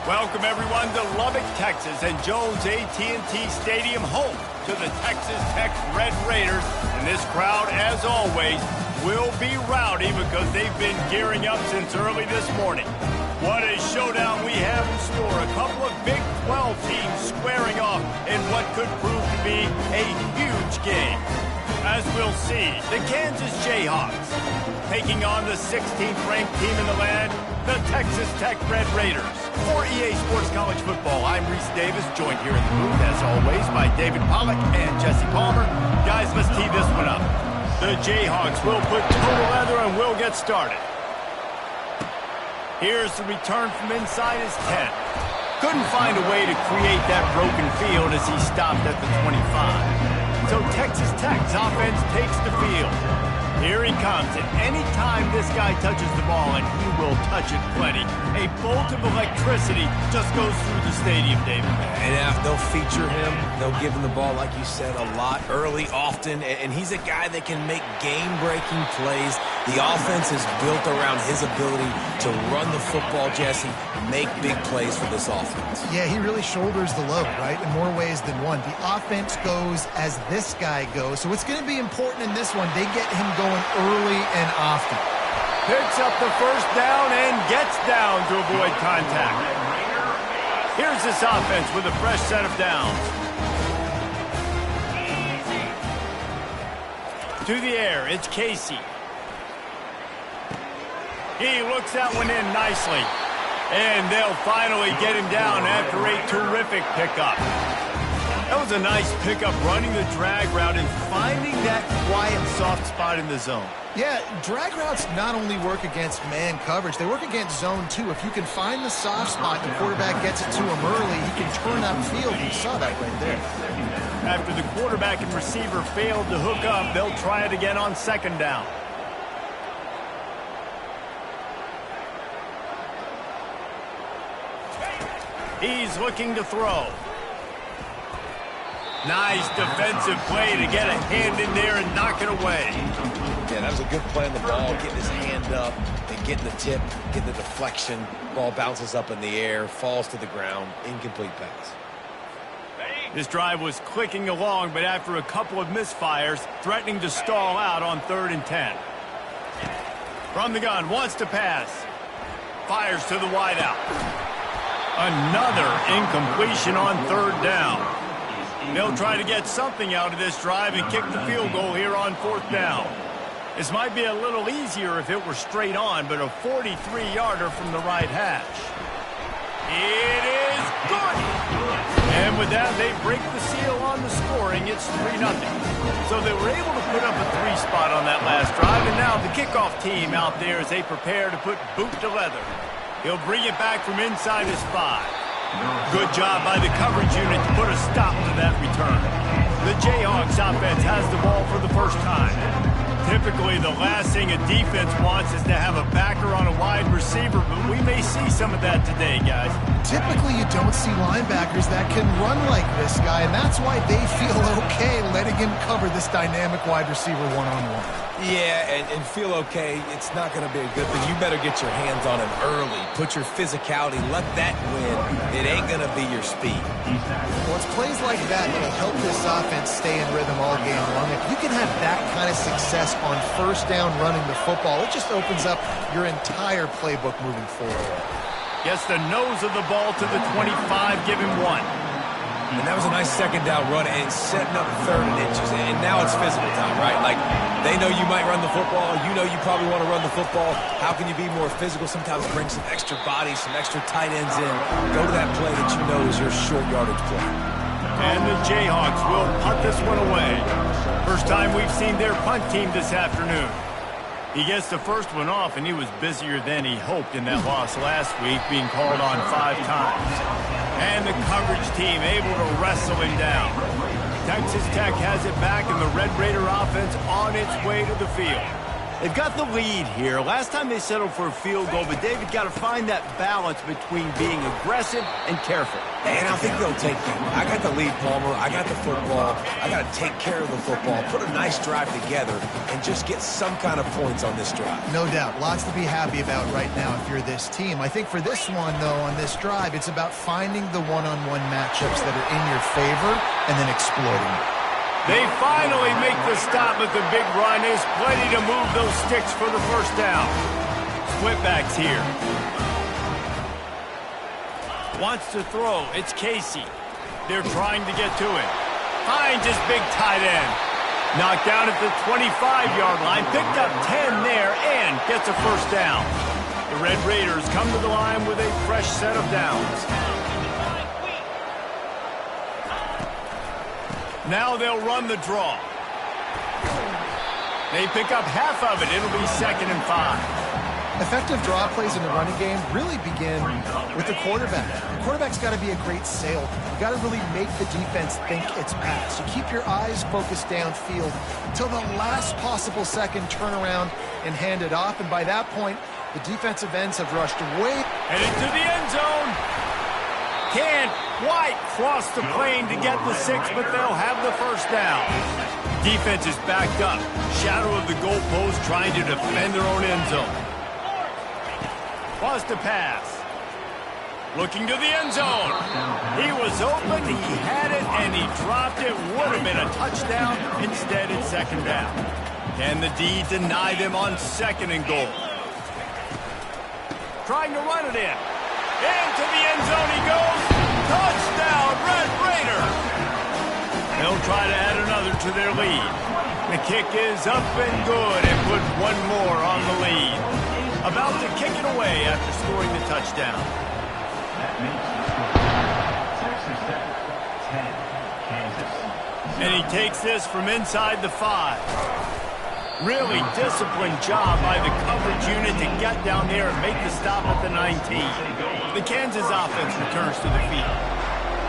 Welcome, everyone, to Lubbock, Texas, and Jones AT&T Stadium, home to the Texas Tech Red Raiders. And this crowd, as always, will be rowdy because they've been gearing up since early this morning. What a showdown we have in store. A couple of Big 12 teams squaring off in what could prove to be a huge game. As we'll see, the Kansas Jayhawks taking on the 16th-ranked team in the land, the Texas Tech Red Raiders. For EA Sports College Football, I'm Reese Davis, joined here in the booth, as always, by David Pollack and Jesse Palmer. Guys, let's tee this one up. The Jayhawks will put total leather and we'll get started. Here's the return from inside his 10. Couldn't find a way to create that broken field as he stopped at the 25. So Texas Tech's offense takes the field. Here he comes, and any time this guy touches the ball, and he will touch it plenty, a bolt of electricity just goes through the stadium, David. And they'll feature him. They'll give him the ball, like you said, a lot, early, often, and he's a guy that can make game-breaking plays. The offense is built around his ability to run the football, Jesse, make big plays for this offense. Yeah, he really shoulders the load, right, in more ways than one. The offense goes as this guy goes, so it's going to be important in this one. They get him going early and often. Picks up the first down and gets down to avoid contact. Here's this offense with a fresh set of downs. To the air, it's Casey. He looks that one in nicely. And they'll finally get him down after a terrific pickup. That was a nice pickup, running the drag route and finding that quiet, soft spot in the zone. Yeah, drag routes not only work against man coverage, they work against zone too. If you can find the soft spot, the quarterback gets it to him early, he can turn upfield. You saw that right there. After the quarterback and receiver failed to hook up, they'll try it again on second down. He's looking to throw. Nice defensive play to get a hand in there and knock it away. Yeah, that was a good play on the ball, getting his hand up and getting the tip, getting the deflection. Ball bounces up in the air, falls to the ground, incomplete pass. This drive was clicking along, but after a couple of misfires, threatening to stall out on 3rd and 10. From the gun, wants to pass. Fires to the wideout. Another incompletion on 3rd down. They'll try to get something out of this drive and kick the field goal here on 4th down. This might be a little easier if it were straight on, but a 43-yarder from the right hash. It is good! And with that, they break the seal on the scoring. It's 3-0. So they were able to put up a 3 spot on that last drive, and now the kickoff team out there as they prepare to put boot to leather. He'll bring it back from inside his 5. Good job by the coverage unit to put a stop to that return. The Jayhawks offense has the ball for the first time. Typically, the last thing a defense wants is to have a backer on a wide receiver, but we may see some of that today, guys. Typically, you don't see linebackers that can run like this guy, and that's why they feel okay letting him cover this dynamic wide receiver one-on-one. Yeah, and feel okay. It's not going to be a good thing. You better get your hands on him early. Put your physicality. Let that win. It ain't going to be your speed. Well, it's plays like that that'll help this offense stay in rhythm all game long. If you can have that kind of success on first down running the football, it just opens up your entire playbook moving forward. Gets the nose of the ball to the 25, give him 1. And that was a nice second down run and setting up 3rd and inches. And now it's physical time, right? Like, they know you might run the football. You know you probably want to run the football. How can you be more physical? Sometimes bring some extra bodies, some extra tight ends in. Go to that play that you know is your short yardage play. And the Jayhawks will punt this one away. First time we've seen their punt team this afternoon. He gets the first one off, and he was busier than he hoped in that loss last week, being called on 5 times. And the coverage team able to wrestle him down. Texas Tech has it back, and the Red Raider offense on its way to the field. They've got the lead here. Last time they settled for a field goal, but David got to find that balance between being aggressive and careful. And I think they'll take that. I got the lead, Palmer. I got the football. I got to take care of the football, put a nice drive together, and just get some kind of points on this drive. No doubt. Lots to be happy about right now if you're this team. I think for this one, though, on this drive, it's about finding the one-on-one matchups that are in your favor and then exploiting it. They finally make the stop with the big run. Is plenty to move those sticks for the first down. Split backs here. Wants to throw. It's Casey. They're trying to get to it. Finds his big tight end. Knocked down at the 25-yard line. Picked up 10 there and gets a first down. The Red Raiders come to the line with a fresh set of downs. Now they'll run the draw. They pick up half of it. It'll be 2nd and 5. Effective draw plays in the running game really begin with the quarterback. The quarterback's got to be a great salesman. You've got to really make the defense think it's pass. You keep your eyes focused downfield until the last possible second, turn around and hand it off. And by that point, the defensive ends have rushed away. And into the end zone. Can't quite cross the plane to get the 6, but they'll have the first down. Defense is backed up. Shadow of the goalpost trying to defend their own end zone. Wants to pass. Looking to the end zone. He was open, he had it, and he dropped it. Would have been a touchdown. Instead, it's 2nd down. Can the D deny them on 2nd and goal? Trying to run it in. Into the end zone he goes. Touchdown, Red Raider. They'll try to add another to their lead. The kick is up and good and put one more on the lead. About to kick it away after scoring the touchdown. And he takes this from inside the 5. Really disciplined job by the coverage unit to get down there and make the stop at the 19. The Kansas offense returns to the field.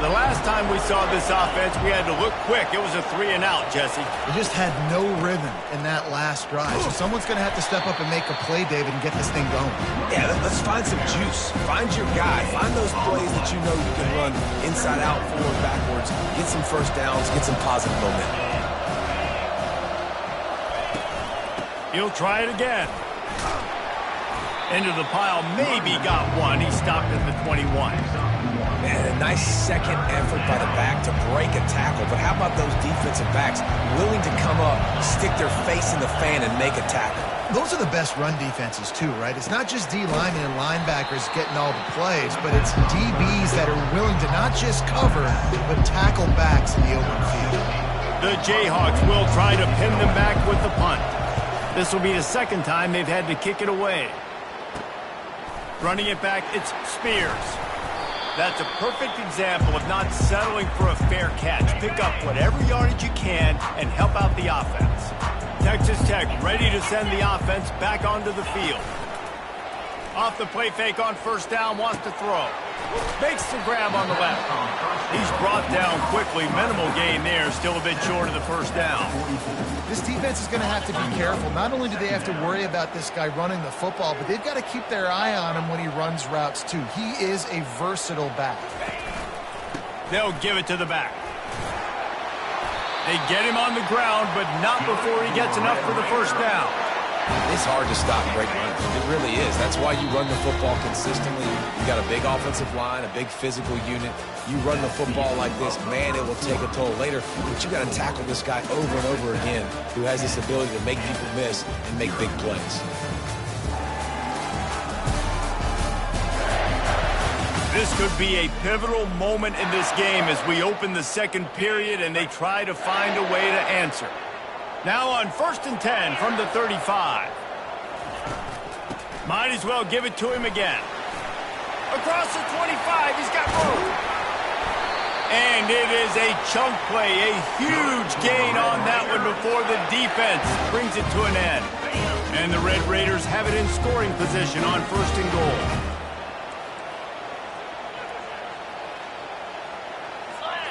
The last time we saw this offense, we had to look quick. It was a 3-and-out, Jesse. They just had no rhythm in that last drive. So someone's going to have to step up and make a play, David, and get this thing going. Yeah, let's find some juice. Find your guy. Find those plays that you know you can run inside out, forward, backwards. Get some first downs. Get some positive momentum. He'll try it again. Into the pile, maybe got one. He stopped at the 21. Man, a nice second effort by the back to break a tackle. But how about those defensive backs willing to come up, stick their face in the fan, and make a tackle? Those are the best run defenses, too, right? It's not just D linemen and linebackers getting all the plays, but it's DBs that are willing to not just cover, but tackle backs in the open field. The Jayhawks will try to pin them back with the punt. This will be the 2nd time they've had to kick it away. Running it back, it's Spears. That's a perfect example of not settling for a fair catch. Pick up whatever yardage you can and help out the offense. Texas Tech ready to send the offense back onto the field. Off the play fake on first down, wants to throw. Makes the grab on the left. He's brought down quickly. Minimal gain there, still a bit short of the first down. This defense is going to have to be careful. Not only do they have to worry about this guy running the football, but they've got to keep their eye on him when he runs routes, too. He is a versatile back. They'll give it to the back. They get him on the ground, but not before he gets enough for the first down. It's hard to stop great runs. It really is. That's why you run the football consistently. You got a big offensive line, a big physical unit. You run the football like this, man, it will take a toll later. But you got to tackle this guy over and over again who has this ability to make people miss and make big plays. This could be a pivotal moment in this game as we open the 2nd period and they try to find a way to answer. Now on 1st and 10 from the 35. Might as well give it to him again. Across the 25, he's got room. And it is a chunk play, a huge gain on that one before the defense brings it to an end. And the Red Raiders have it in scoring position on 1st and goal.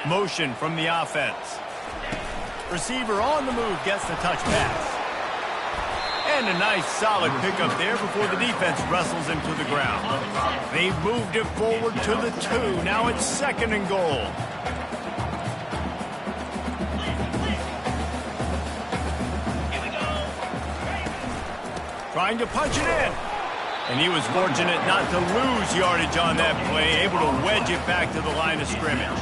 Motion from the offense. Receiver on the move gets the touch pass. And a nice solid pickup there before the defense wrestles him to the ground. They've moved it forward to the 2. Now it's 2nd and goal. Trying to punch it in. And he was fortunate not to lose yardage on that play, able to wedge it back to the line of scrimmage.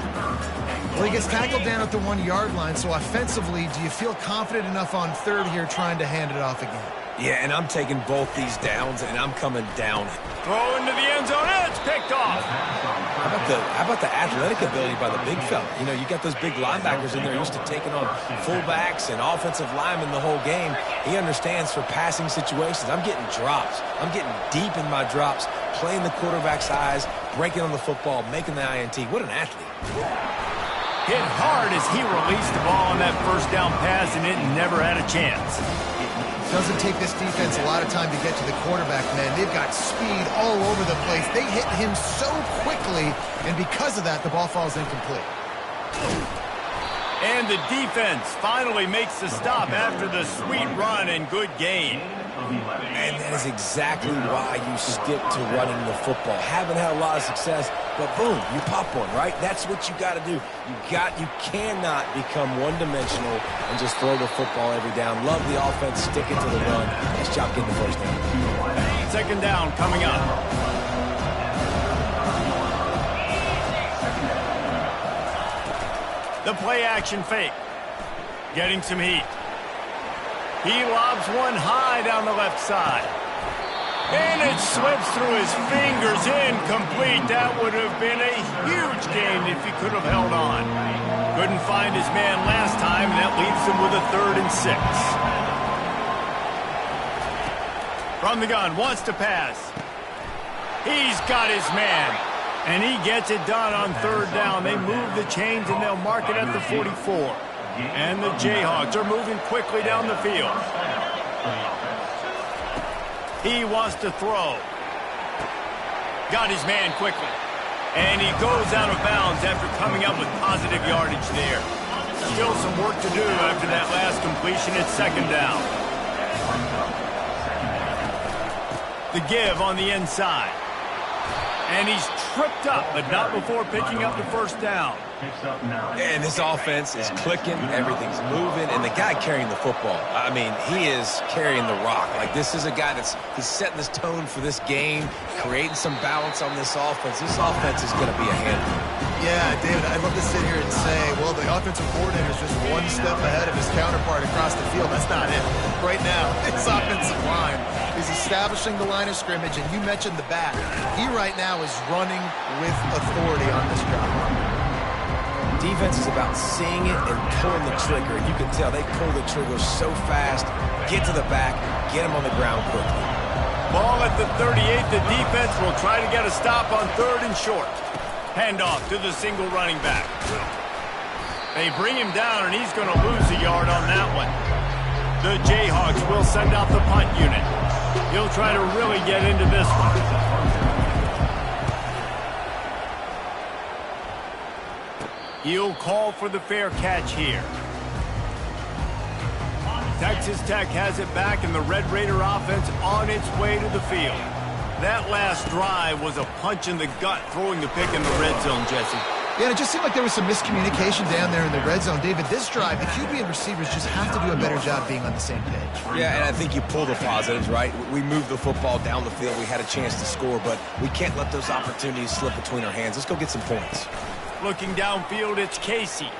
Well, he gets tackled down at the 1-yard line, so offensively, do you feel confident enough on 3rd here trying to hand it off again? Yeah, and I'm taking both these downs, and I'm coming down. Throw into the end zone, and it's picked off. How about the athletic ability by the big fella? You know, you got those big linebackers in there used to taking on fullbacks and offensive linemen the whole game. He understands for passing situations. I'm getting drops. I'm getting deep in my drops, playing the quarterback's eyes, breaking on the football, making the INT. What an athlete. Hit hard as he released the ball on that 1st down pass, and it never had a chance. Doesn't take this defense a lot of time to get to the quarterback, man. They've got speed all over the place. They hit him so quickly, and because of that, the ball falls incomplete. And the defense finally makes the stop after the sweet run and good gain. And that is exactly why you stick to running the football. Haven't had a lot of success, but boom, you pop one, right? That's what you got to do. You cannot become one-dimensional and just throw the football every down. Love the offense, stick it to the run. Nice job getting the 1st down. 2nd down coming up. The play action fake. Getting some heat. He lobs one high down the left side. And it slips through his fingers, incomplete. That would have been a huge gain if he could have held on. Couldn't find his man last time, and that leaves him with a 3rd and 6. From the gun, wants to pass. He's got his man. And he gets it done on 3rd down. They move the chains, and they'll mark it at the 44. And the Jayhawks are moving quickly down the field. He wants to throw. Got his man quickly. And he goes out of bounds after coming up with positive yardage there. Still some work to do after that last completion. It's 2nd down. The give on the inside. And he's tripped up, but not before picking up the 1st down. And this offense is clicking, everything's moving, and the guy carrying the football, I mean, he is carrying the rock. Like, this is a guy he's setting this tone for this game, creating some balance on this offense. This offense is going to be a handful. Yeah, David, I'd love to sit here and say, well, the offensive coordinator is just one step ahead of his counterpart across the field. That's not it. Right now, this offensive line is establishing the line of scrimmage, and you mentioned the back. He right now is running with authority on this job. Defense is about seeing it and pulling the trigger. And you can tell they pull the trigger so fast, get to the back, get him on the ground quickly. Ball at the 38. The defense will try to get a stop on 3rd and short. Handoff to the single running back. They bring him down, and he's going to lose a yard on that one. The Jayhawks will send out the punt unit. He'll try to really get into this one. He'll call for the fair catch here. Texas Tech has it back, and the Red Raider offense on its way to the field. That last drive was a punch in the gut, throwing the pick in the red zone, Jesse. Yeah, and it just seemed like there was some miscommunication down there in the red zone. David, this drive, the QB and receivers just have to do a better job being on the same page. Yeah, and I think you pull the positives, right? We moved the football down the field. We had a chance to score, but we can't let those opportunities slip between our hands. Let's go get some points. Looking downfield, it's Casey.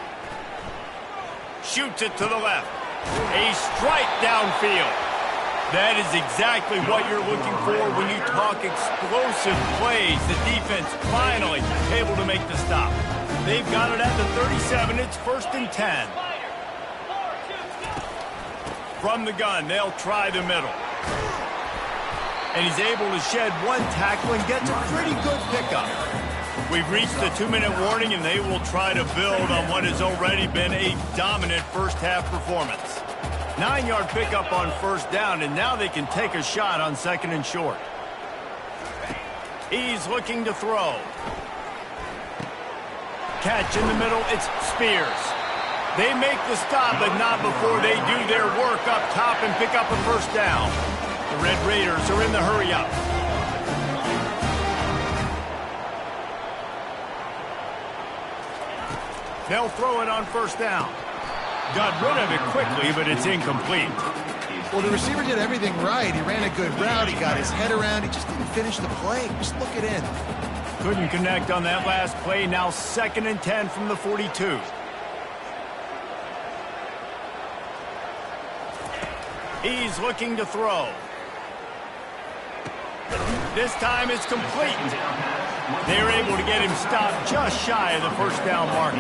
Shoots it to the left. A strike downfield. That is exactly what you're looking for when you talk explosive plays. The defense finally able to make the stop. They've got it at the 37. It's 1st and 10. From the gun, they'll try the middle. And he's able to shed one tackle and gets a pretty good pickup. We've reached the 2-minute warning, and they will try to build on what has already been a dominant first-half performance. 9-yard pickup on 1st down, and now they can take a shot on 2nd and short. He's looking to throw. Catch in the middle, it's Spears. They make the stop, but not before they do their work up top and pick up a first down. The Red Raiders are in the hurry-up. They'll throw it on first down. Got rid of it quickly, but it's incomplete. Well, the receiver did everything right. He ran a good route. He got his head around. He just didn't finish the play. Just look it in. Couldn't connect on that last play. Now 2nd and 10 from the 42. He's looking to throw. This time it's complete. They're able to get him stopped just shy of the first down mark.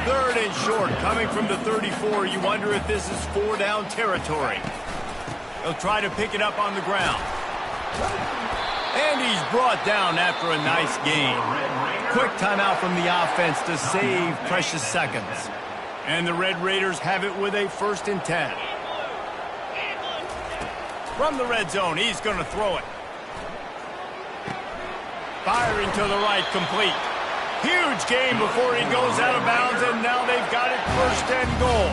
3rd and short, coming from the 34. You wonder if this is 4-down territory. They'll try to pick it up on the ground. And he's brought down after a nice gain. Quick timeout from the offense to save precious seconds. And the Red Raiders have it with a 1st and 10. From the red zone, he's going to throw it. Firing to the right, complete. Huge gain before he goes out of bounds, and now they've got it 1st and goal.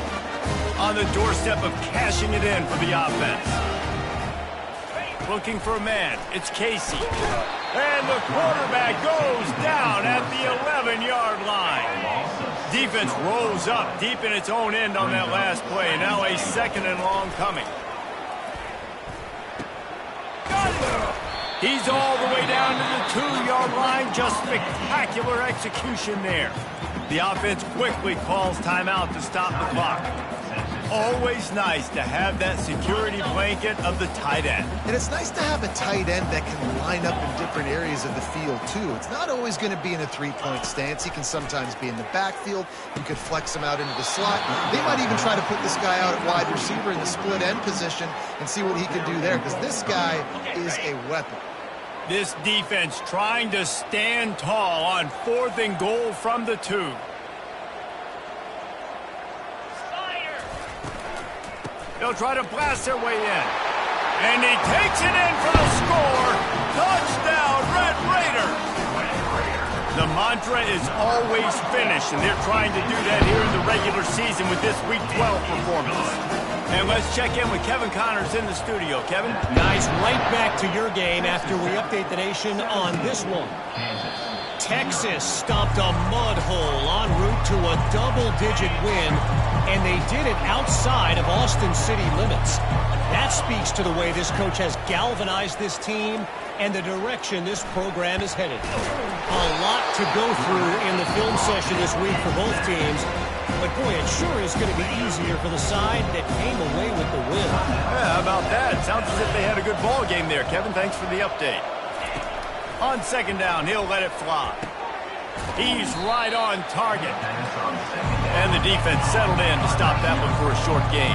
On the doorstep of cashing it in for the offense. Looking for a man. It's Casey. And the quarterback goes down at the 11-yard line. Defense rolls up deep in its own end on that last play. Now a 2nd and long coming. He's all the way down to the 2-yard line. Just spectacular execution there. The offense quickly calls timeout to stop the clock. Always nice to have that security blanket of the tight end. And it's nice to have a tight end that can line up in different areas of the field, too. It's not always going to be in a three-point stance. He can sometimes be in the backfield. You could flex him out into the slot. They might even try to put this guy out at wide receiver in the split end position and see what he can do there, because this guy is a weapon. This defense trying to stand tall on 4th and goal from the 2. They'll try to blast their way in. And he takes it in for the score. Touchdown, Red Raiders. The mantra is always finish, and they're trying to do that here in the regular season with this Week 12 performance. And let's check in with Kevin Connors in the studio. Kevin? Guys, right back to your game after we update the nation on this one. Texas stomped a mud hole en route to a double-digit win, and they did it outside of Austin city limits. That speaks to the way this coach has galvanized this team and the direction this program is headed. A lot to go through in the film session this week for both teams, but boy, it sure is going to be easier for the side that came away with the win. Yeah, how about that? Sounds as if they had a good ball game there, Kevin. Thanks for the update. On 2nd down, he'll let it fly. He's right on target. And the defense settled in to stop that one for a short gain.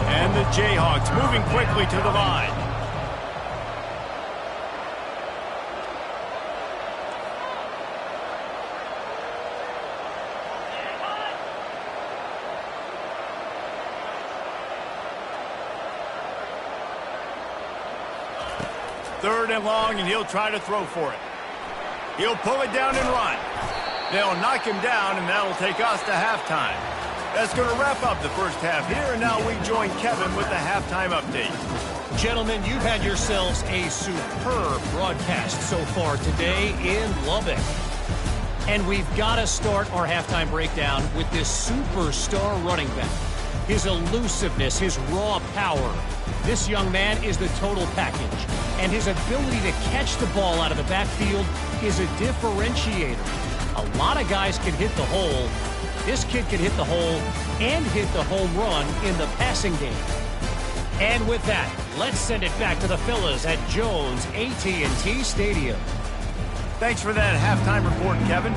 And the Jayhawks moving quickly to the line. Third and long, and he'll try to throw for it. He'll pull it down and run. They'll knock him down, and that'll take us to halftime. That's going to wrap up the first half here, and now we join Kevin with the halftime update. Gentlemen, you've had yourselves a superb broadcast so far today in Lubbock. And we've got to start our halftime breakdown with this superstar running back. His elusiveness, his raw power. This young man is the total package. And his ability to catch the ball out of the backfield is a differentiator. A lot of guys can hit the hole. This kid can hit the hole and hit the home run in the passing game. And with that, let's send it back to the fellas at Jones AT&T Stadium. Thanks for that halftime report, Kevin.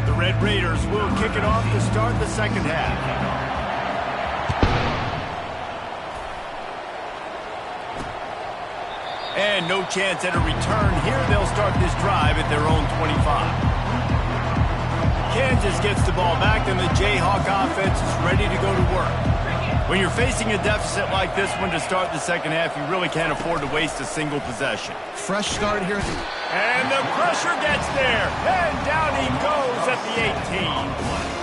The Red Raiders will kick it off to start the second half. And no chance at a return here. They'll start this drive at their own 25. Kansas gets the ball back, and the Jayhawk offense is ready to go to work. When you're facing a deficit like this one to start the second half, you really can't afford to waste a single possession. Fresh start here. And the pressure gets there. And down he goes at the 18.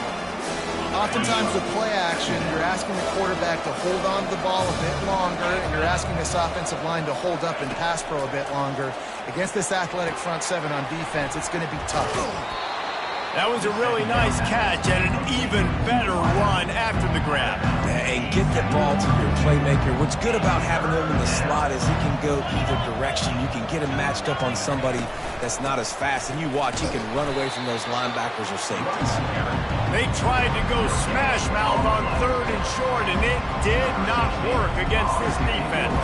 Oftentimes with play action, you're asking the quarterback to hold on to the ball a bit longer, and you're asking this offensive line to hold up in pass pro a bit longer. Against this athletic front seven on defense, it's going to be tough. That was a really nice catch and an even better run after the grab. And get the ball to your playmaker. What's good about having him in the slot is he can go either direction. You can get him matched up on somebody that's not as fast, and you watch, he can run away from those linebackers or safeties. They tried to go smash mouth on 3rd and short, and it did not work against this defense.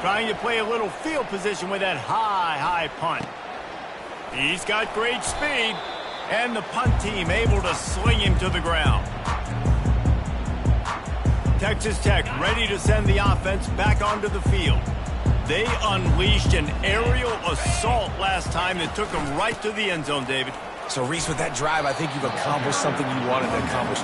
Trying to play a little field position with that high punt. He's got great speed, and the punt team able to sling him to the ground. Texas Tech ready to send the offense back onto the field. They unleashed an aerial assault last time that took them right to the end zone, David. So, Reese, with that drive, I think you've accomplished something you wanted to accomplish.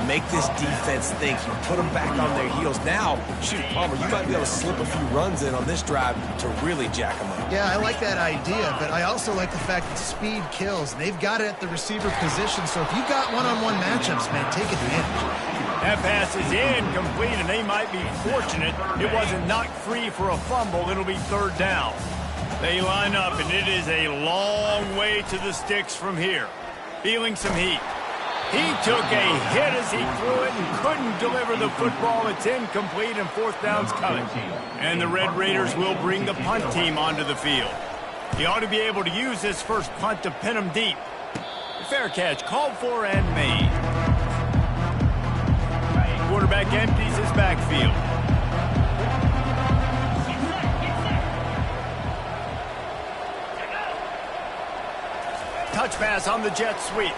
Make this defense think. You put them back on their heels. Now, shoot, Palmer, you might be able to slip a few runs in on this drive to really jack them up. Yeah, I like that idea, but I also like the fact that speed kills. And they've got it at the receiver position, so if you've got one-on-one matchups, man, take advantage. That pass is incomplete, and they might be fortunate it wasn't knocked free for a fumble. It'll be 3rd down. They line up, and it is a long way to the sticks from here. Feeling some heat. He took a hit as he threw it and couldn't deliver the football. It's incomplete, and 4th down's coming. And the Red Raiders will bring the punt team onto the field. He ought to be able to use this first punt to pin him deep. Fair catch called for and made. Quarterback empties his backfield. Touch pass on the jet sweep.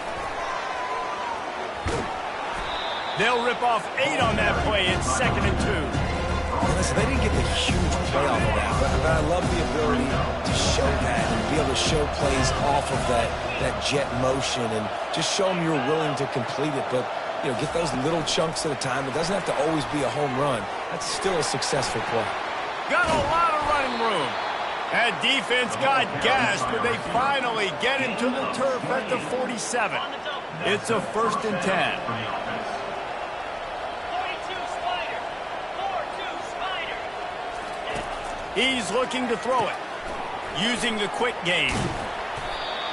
They'll rip off 8 on that play. It's 2nd and 2. Listen, they didn't get the huge play off of that, but I love the ability to show that and be able to show plays off of that jet motion and just show them you're willing to complete it. But, you know, get those little chunks at a time. It doesn't have to always be a home run. That's still a successful play. Got a lot of running room. That defense got gashed, but they finally get him to the turf at the 47. It's a 1st and 10. He's looking to throw it, using the quick game.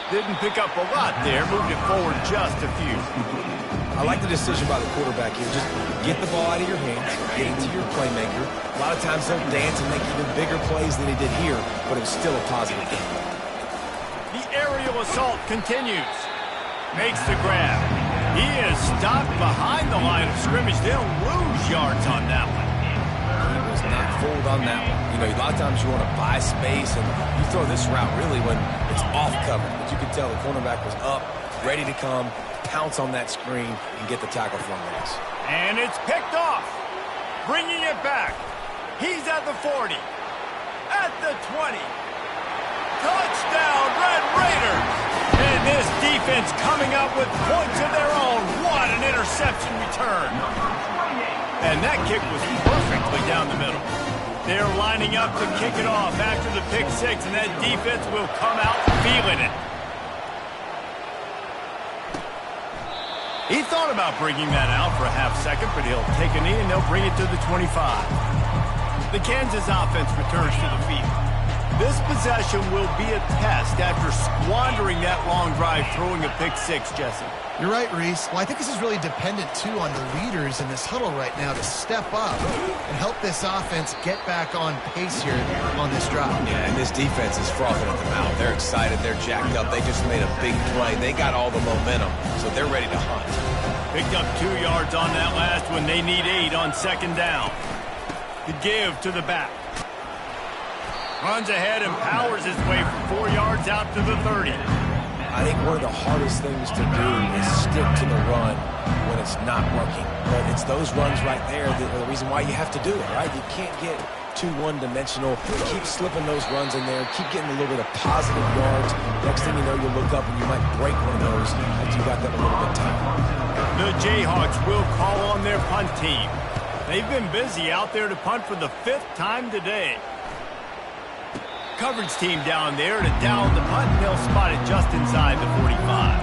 Didn't pick up a lot there, moved it forward just a few. I like the decision by the quarterback here. Just get the ball out of your hands, get it to your playmaker. A lot of times he'll dance and make even bigger plays than he did here, but it was still a positive game. The aerial assault continues. Makes the grab. He is stopped behind the line of scrimmage. They'll lose yards on that one. He was not fooled on that one. You know, a lot of times you want to buy space, and you throw this route really when it's off cover. But you could tell the cornerback was up, ready to come, pounce on that screen, and get the tackle for a loss. And it's picked off. Bringing it back. He's at the 40. At the 20. Touchdown, Red Raiders! And this defense coming up with points of their own. What an interception return. And that kick was perfectly down the middle. They're lining up to kick it off after the pick 6, and that defense will come out feeling it. He thought about bringing that out for a half second, but he'll take a knee and they'll bring it to the 25. The Kansas offense returns to the field. This possession will be a test after squandering that long drive throwing a pick 6, Jesse. You're right, Reese. Well, I think this is really dependent, too, on the leaders in this huddle right now to step up and help this offense get back on pace here on this drive. Yeah, and this defense is frothing at the mouth. They're excited. They're jacked up. They just made a big play. They got all the momentum, so they're ready to hunt. Picked up 2 yards on that last one. They need 8 on 2nd down. The give to the back. Runs ahead and powers his way for 4 yards out to the 30. I think one of the hardest things to do is stick to the run when it's not working. But it's those runs right there that are the reason why you have to do it, right? You can't get too one-dimensional. Keep slipping those runs in there. Keep getting a little bit of positive yards. Next thing you know, you look up and you might break one of those after you got them a little bit tight. The Jayhawks will call on their punt team. They've been busy out there to punt for the 5th time today. Coverage team down there to down the punt, and they'll spot it just inside the 45.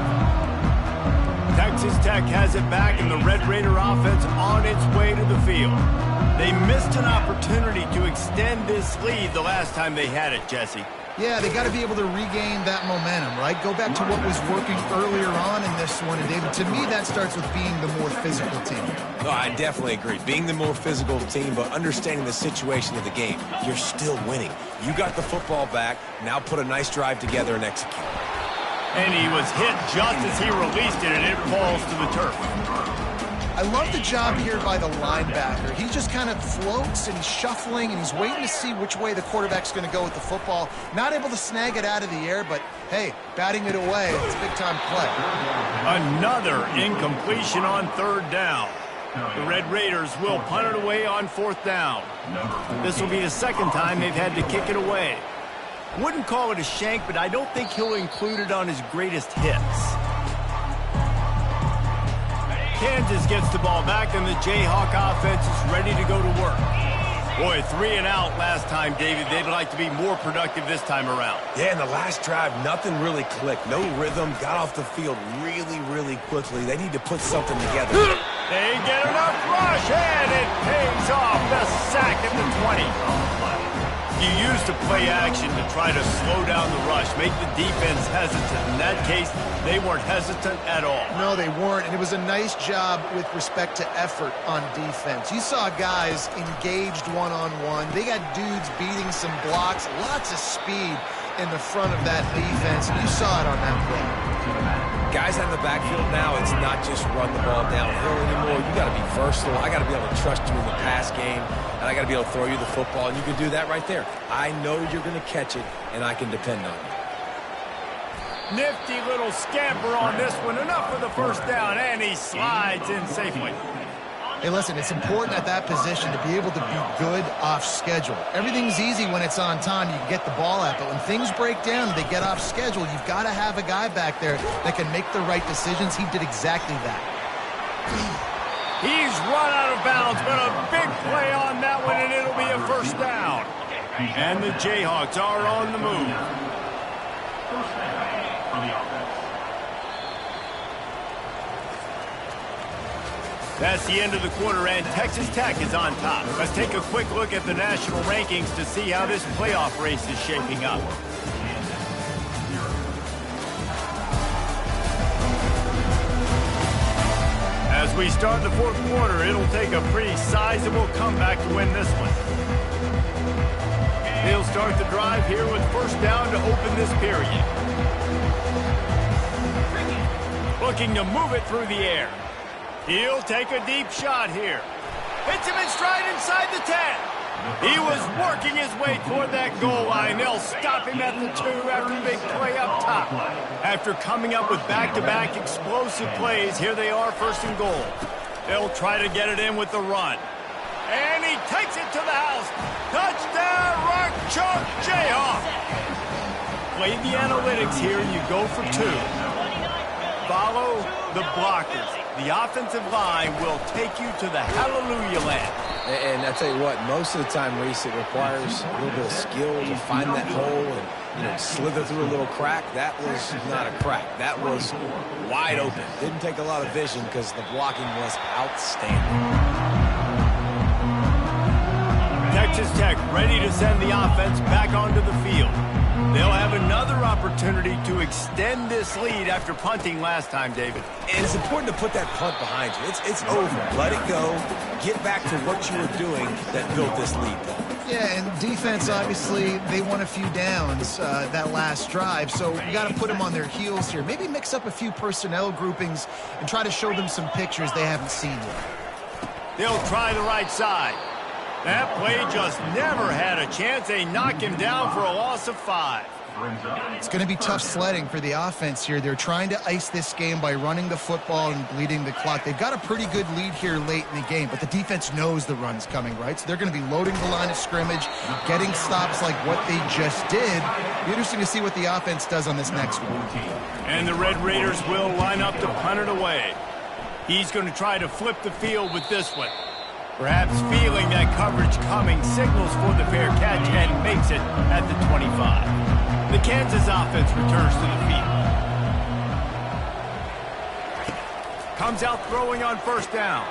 quarterback has it back, and the Red Raider offense on its way to the field. They missed an opportunity to extend this lead the last time they had it, Jesse. Yeah, they got to be able to regain that momentum, right? Go back to what was working earlier on in this one. And, David, to me, that starts with being the more physical team. No, I definitely agree. Being the more physical team, but understanding the situation of the game. You're still winning. You got the football back. Now put a nice drive together and execute. And he was hit just as he released it, and it falls to the turf. I love the job here by the linebacker. He just kind of floats and he's shuffling and he's waiting to see which way the quarterback's going to go with the football. Not able to snag it out of the air, but hey, batting it away, it's a big-time play. Another incompletion on third down. The Red Raiders will punt it away on fourth down. This will be the second time they've had to kick it away. Wouldn't call it a shank, but I don't think he'll include it on his greatest hits. Kansas gets the ball back, and the Jayhawk offense is ready to go to work. Boy, 3 and out last time, David. They'd like to be more productive this time around. Yeah, in the last drive, nothing really clicked. No rhythm, got off the field really, really quickly. They need to put something together. They get enough rush, and it pays off. The sack at the 20. You use the play action to try to slow down the rush, make the defense hesitant. In that case, they weren't hesitant at all. No, they weren't, and it was a nice job with respect to effort on defense. You saw guys engaged one-on-one. They got dudes beating some blocks, lots of speed in the front of that defense. You saw it on that play. Guys out in the backfield now, it's not just run the ball downhill anymore. You got to be versatile. I got to be able to trust you in the pass game, and I got to be able to throw you the football, and you can do that right there. I know you're going to catch it, and I can depend on you. Nifty little scamper on this one. Enough for the first down, and he slides in safely. Hey, listen, it's important at that position to be able to be good off schedule. Everything's easy when it's on time. You can get the ball out, but when things break down and they get off schedule, you've got to have a guy back there that can make the right decisions. He did exactly that. He's run out of bounds, but a big play on that one, and it'll be a first down. And the Jayhawks are on the move. That's the end of the quarter, and Texas Tech is on top. Let's take a quick look at the national rankings to see how this playoff race is shaping up. As we start the fourth quarter, it'll take a pretty sizable comeback to win this one. They'll start the drive here with first down to open this period. Looking to move it through the air. He'll take a deep shot here. Hits him in stride inside the 10. He was working his way toward that goal line. They'll stop him at the 2 after a big play up top. After coming up with back-to-back explosive plays, here they are first and goal. They'll try to get it in with the run. And he takes it to the house. Touchdown, Rock Chalk Jayhawk. Play the analytics here. You go for 2. Follow the blockers. The offensive line will take you to the hallelujah land. And I tell you what, most of the time, Reese, it requires a little bit of skill to find that hole and slither through a little crack. That was not a crack. That was wide open. Didn't take a lot of vision because the blocking was outstanding. Texas Tech ready to send the offense back onto the field. They'll have another opportunity to extend this lead after punting last time, David. And it's important to put that punt behind you. It's over. Let it go. Get back to what you were doing that built this lead, Paul. Yeah, and defense, obviously, they won a few downs that last drive, so we got to put them on their heels here. Maybe mix up a few personnel groupings and try to show them some pictures they haven't seen yet. They'll try the right side. That play just never had a chance. They knock him down for a loss of 5. It's going to be tough sledding for the offense here. They're trying to ice this game by running the football and bleeding the clock. They've got a pretty good lead here late in the game, but the defense knows the run's coming, right? So they're going to be loading the line of scrimmage, getting stops like what they just did. Be interesting to see what the offense does on this next one. And the Red Raiders will line up to punt it away. He's going to try to flip the field with this one. Perhaps feeling that coverage coming, signals for the fair catch and makes it at the 25. The Kansas offense returns to the field. Comes out throwing on first down.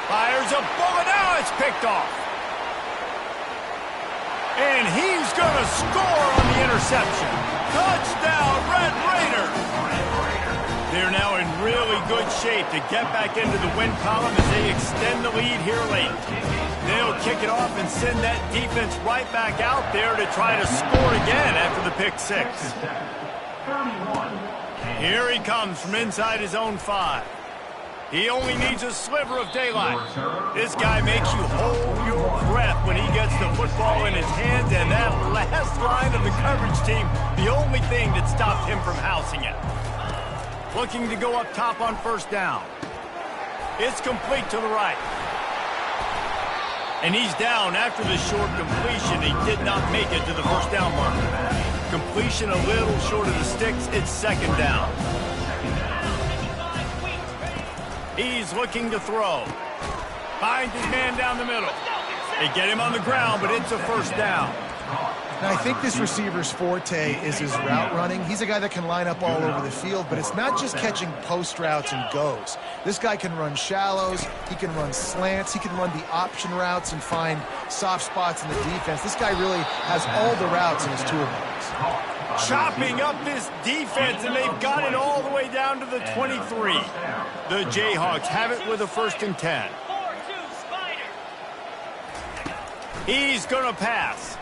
Fires a bullet. Now it's picked off. And he's going to score on the interception. Touchdown, Red Raider. They're now in really good shape to get back into the win column as they extend the lead here late. They'll kick it off and send that defense right back out there to try to score again after the pick six. Here he comes from inside his own 5. He only needs a sliver of daylight. This guy makes you hold your breath when he gets the football in his hands, and that last line of the coverage team, the only thing that stopped him from housing it. Looking to go up top on first down. It's complete to the right. And he's down after the short completion. He did not make it to the first down marker. Completion a little short of the sticks. It's second down. He's looking to throw. Finds his man down the middle. They get him on the ground, but it's a first down. Now, I think this receiver's forte is his route running. He's a guy that can line up all over the field, but it's not just catching post routes and goes. This guy can run shallows, he can run slants, he can run the option routes and find soft spots in the defense. This guy really has all the routes in his toolbox. Chopping up this defense, and they've got it all the way down to the 23. The Jayhawks have it with a 1st and 10. He's going to pass.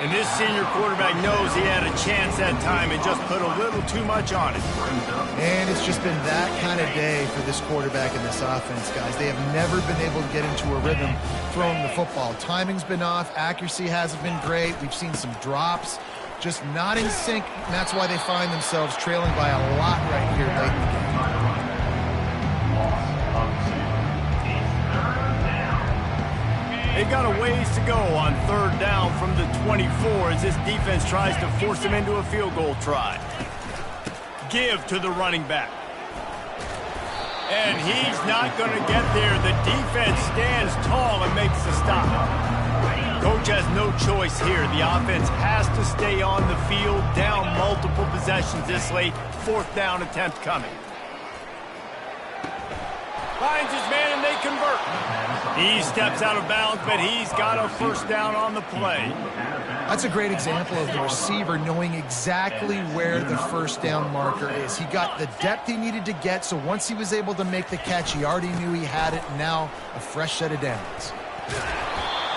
And this senior quarterback knows he had a chance that time and just put a little too much on it. And it's just been that kind of day for this quarterback and this offense, guys. They have never been able to get into a rhythm throwing the football. Timing's been off. Accuracy hasn't been great. We've seen some drops. Just not in sync. And that's why they find themselves trailing by a lot right here late in the game. They've got a ways to go on 3rd down from the 24 as this defense tries to force them into a field goal try. Give to the running back. And he's not going to get there. The defense stands tall and makes the stop. Coach has no choice here. The offense has to stay on the field, down multiple possessions this late. 4th down attempt coming. Finds his man and they convert. He steps out of bounds, but he's got a first down on the play. That's a great example of the receiver knowing exactly where the first down marker is. He got the depth he needed to get, so once he was able to make the catch, he already knew he had it. Now a fresh set of downs.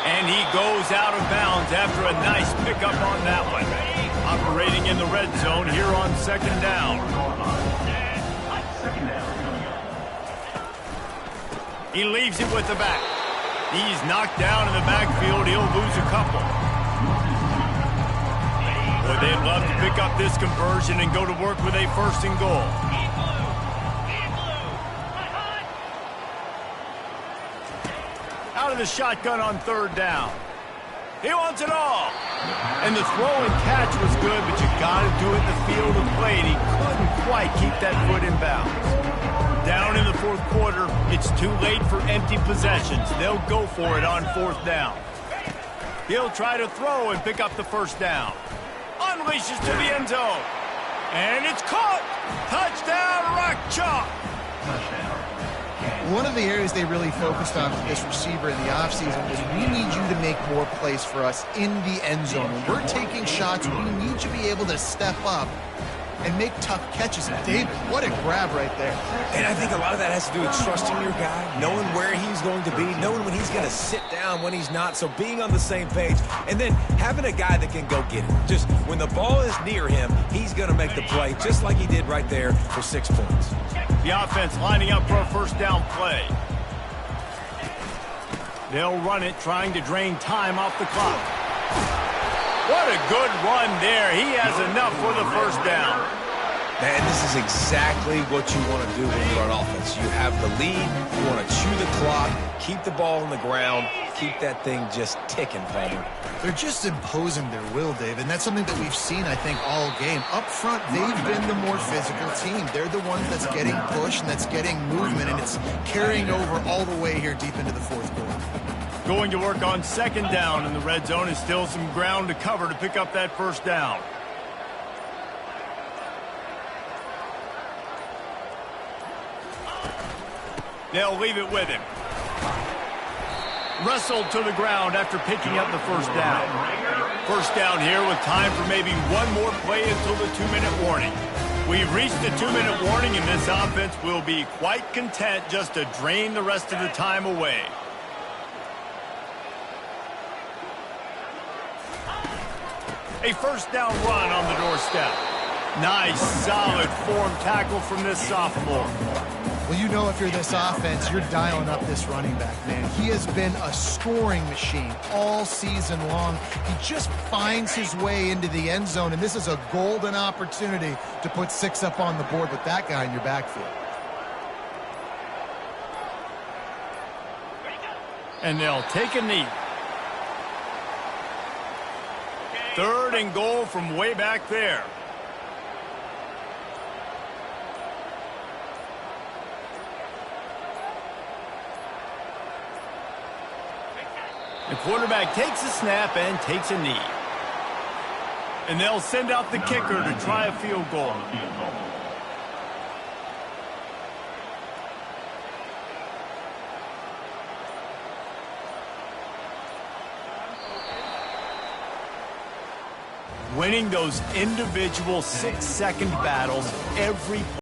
And he goes out of bounds after a nice pickup on that one. Operating in the red zone here on 2nd down. He leaves it with the back. He's knocked down in the backfield. He'll lose a couple. Boy, they'd love to pick up this conversion and go to work with a 1st and goal. Out of the shotgun on 3rd down. He wants it all. And the throw and catch was good, but you got to do it in the field of play, and he couldn't quite keep that foot in bounds. Down in the 4th quarter, it's too late for empty possessions. They'll go for it on 4th down. He'll try to throw and pick up the first down. Unleashes to the end zone. And it's caught. Touchdown, Rock Chalk. One of the areas they really focused on with this receiver in the offseason was we need you to make more plays for us in the end zone. When we're taking shots, we need you to be able to step up and make tough catches. And David, what a grab right there. And I think a lot of that has to do with trusting your guy, knowing where he's going to be, knowing when he's going to sit down, when he's not, so being on the same page, and then having a guy that can go get it. Just when the ball is near him, he's going to make the play, just like he did right there for 6 points. The offense lining up for a first down play. They'll run it, trying to drain time off the clock. What a good run there. He has enough for the first down. Man, this is exactly what you want to do when you're on offense. You have the lead, you want to chew the clock, keep the ball on the ground, keep that thing just ticking, Palmer. They're just imposing their will, Dave, and that's something that we've seen, I think, all game. Up front, they've been the more physical team. They're the ones that's getting pushed and that's getting movement, and it's carrying over all the way here deep into the 4th quarter. Going to work on 2nd down in the red zone is still some ground to cover to pick up that first down. They'll leave it with him. Wrestled to the ground after picking up the first down. First down here with time for maybe one more play until the 2-minute warning. We've reached the 2-minute warning, and this offense will be quite content just to drain the rest of the time away. A first down run on the doorstep. Nice, solid form tackle from this sophomore. Well, you know if you're this offense, you're dialing up this running back, man. He has been a scoring machine all season long. He just finds his way into the end zone, and this is a golden opportunity to put 6 up on the board with that guy in your backfield. And they'll take a knee. 3rd and goal from way back there. The quarterback takes a snap and takes a knee. And they'll send out the kicker to try a field goal. Winning those individual 6-second battles every